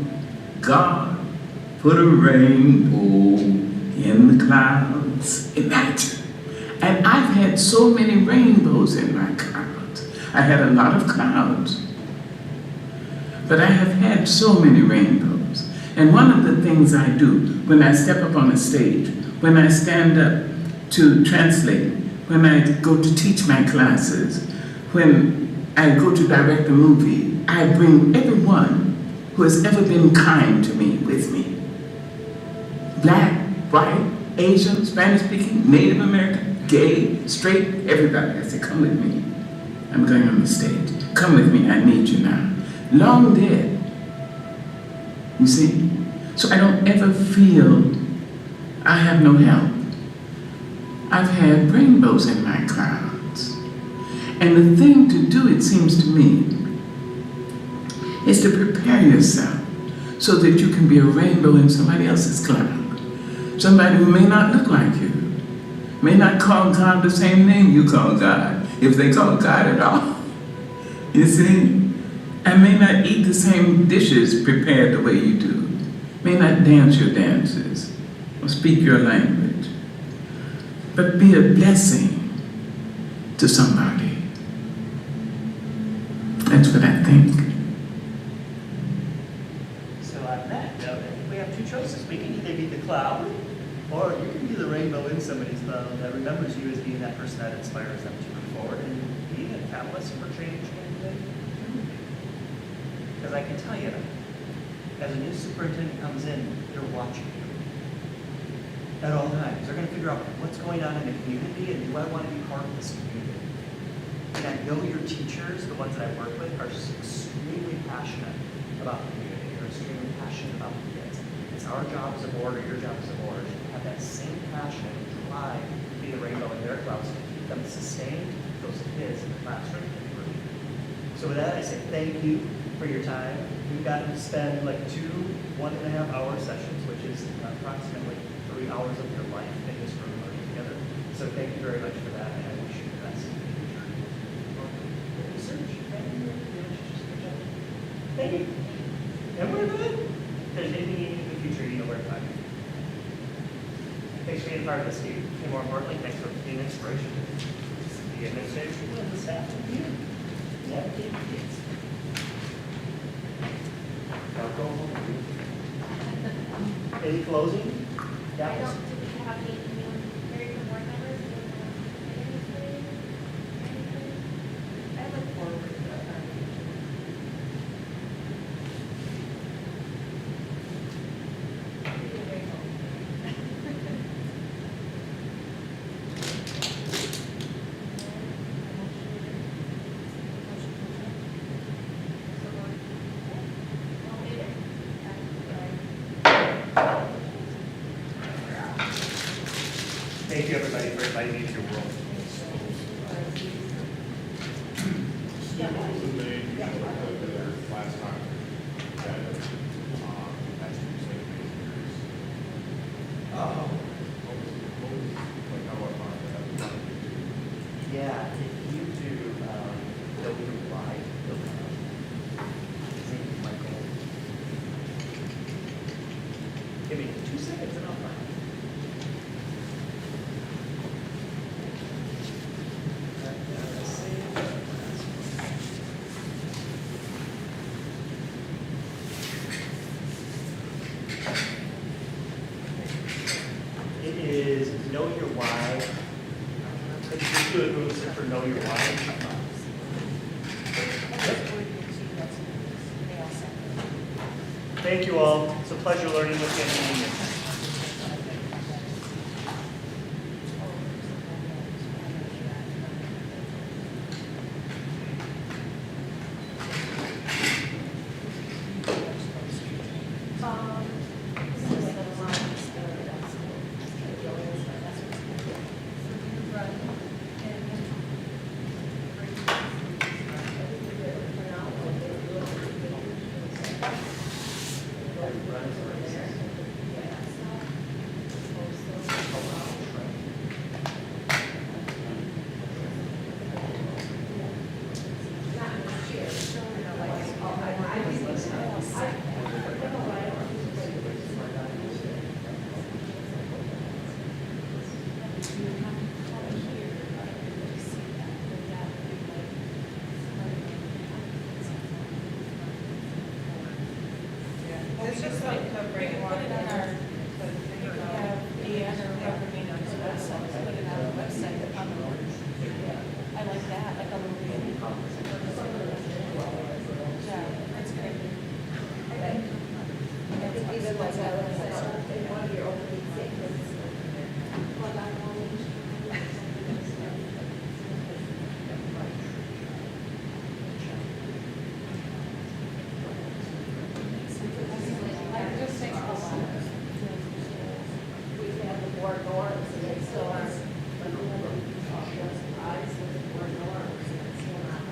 God put a rainbow in the clouds. Imagine. And I've had so many rainbows in my clouds. I had a lot of clouds, but I have had so many rainbows. And one of the things I do when I step up on a stage, when I stand up to translate, when I go to teach my classes, when I go to direct a movie, I bring everyone who has ever been kind to me with me. Black, white, Asian, Spanish-speaking, Native American, gay, straight, everybody. I say, come with me. I'm going on the stage. Come with me, I need you now. Long dead. You see? So I don't ever feel I have no help. I've had rainbows in my clouds. And the thing to do, it seems to me, is to prepare yourself so that you can be a rainbow in somebody else's cloud. Somebody who may not look like you, may not call God the same name you call God, if they call God at all. You see? And may not eat the same dishes prepared the way you do, may not dance your dances, or speak your language, but be a blessing to somebody. That's what I think. So on that note, I think we have two choices. We can either be the cloud, or you can be the rainbow in somebody's cloud that remembers you as being that person that inspires them to move forward and being a catalyst for change in the community. Because I can tell you, as a new superintendent comes in, they're watching you at all times. They're going to figure out what's going on in the community and do I want to be part of this community. And I know your teachers, the ones that I work with, are just extremely passionate about the community. They're extremely passionate about the kids. It's our job as a board, or your job as a board, to have that same passion and drive to be the rainbow in their clouds to keep them sustained, those kids in the classroom and group. So with that, I say thank you for your time. We've gotten to spend like 2 1.5-hour sessions, which is approximately 3 hours of your life in this room learning together. So thank you very much for that, and I wish you the best in the future. Research and your relationships. Thank you. And we're good. If there's anything you need in the future, you know where to find me. Thanks for being part of this team. And more importantly, thanks for being an inspiration to the administration and the staff and you. Navigate the kids. Now go home. Any closing? I don't think we have any, very good board members. Anything? I look forward to that. Thank you, everybody, for inviting me to your world. Steve, what was the name you showed there last time? That's Oh. Like, how do I find that? Yeah, if you do, they'll be live, they'll come up. His name is Michael. Give me 2 seconds and I'll find it. It is Know Your Why. Could you just do a Google search for Know Your Why? Thank you all. It's a pleasure learning with you and meeting you. you would have to come here in order to see that, but that would be like. It's just like the We could put it on our, the we could have the other Government's website, put it on the website, on the words. I like that, like a little bit. Yeah, that's great. I think even like I was saying, in one of your opening statements, well, I'm It just takes a while. we have the board norms and they still aren't, like, eyes with the board norms and it's still not.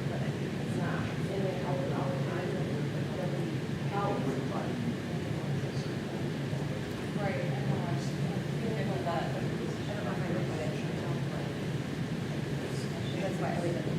But it's not, and they help it all the time and it doesn't help. Right, I know, I was thinking of that. I don't know if I look at it. That's why I leave it in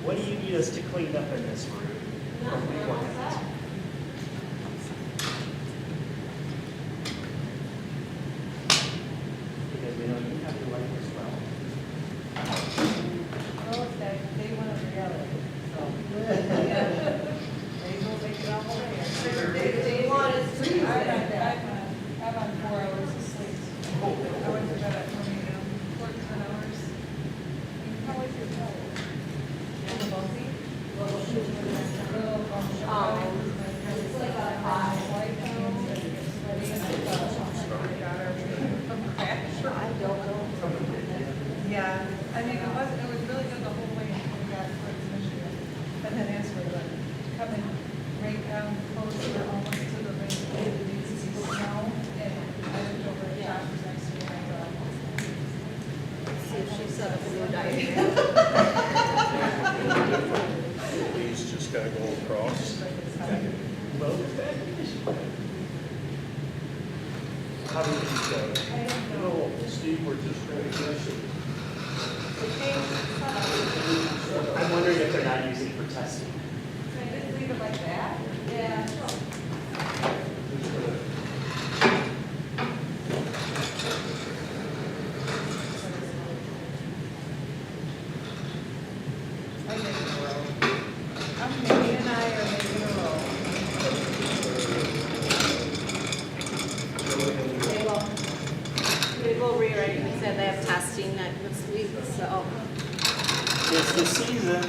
What do you need us to clean up in this room? Because we know you have your life as well. Well, it's that day one of reality, so. Yeah. May as well make it all over here. Day one is three. I'm on 4 hours of sleep. I went to bed at 1 a.m., worked 10 hours. How was your child? Little bumpy? Little bumpy. It's like a high. I don't know. Yeah, I mean, it was really good the whole way until we got towards Michigan. And then as we were coming right down closer almost to the ring, it needs to be snow. And I looked over at Josh next to me and I thought, See if she set up a new diet. These just gotta go across. Well, how do you go? No, Steve, we're just gonna guess it. I'm wondering if they're not using it for testing. can I just leave it like that? Yeah. Just gonna- I think a row. I'm maybe and I are making a row. They will rewrite, he said they have testing next week, so. It's the season.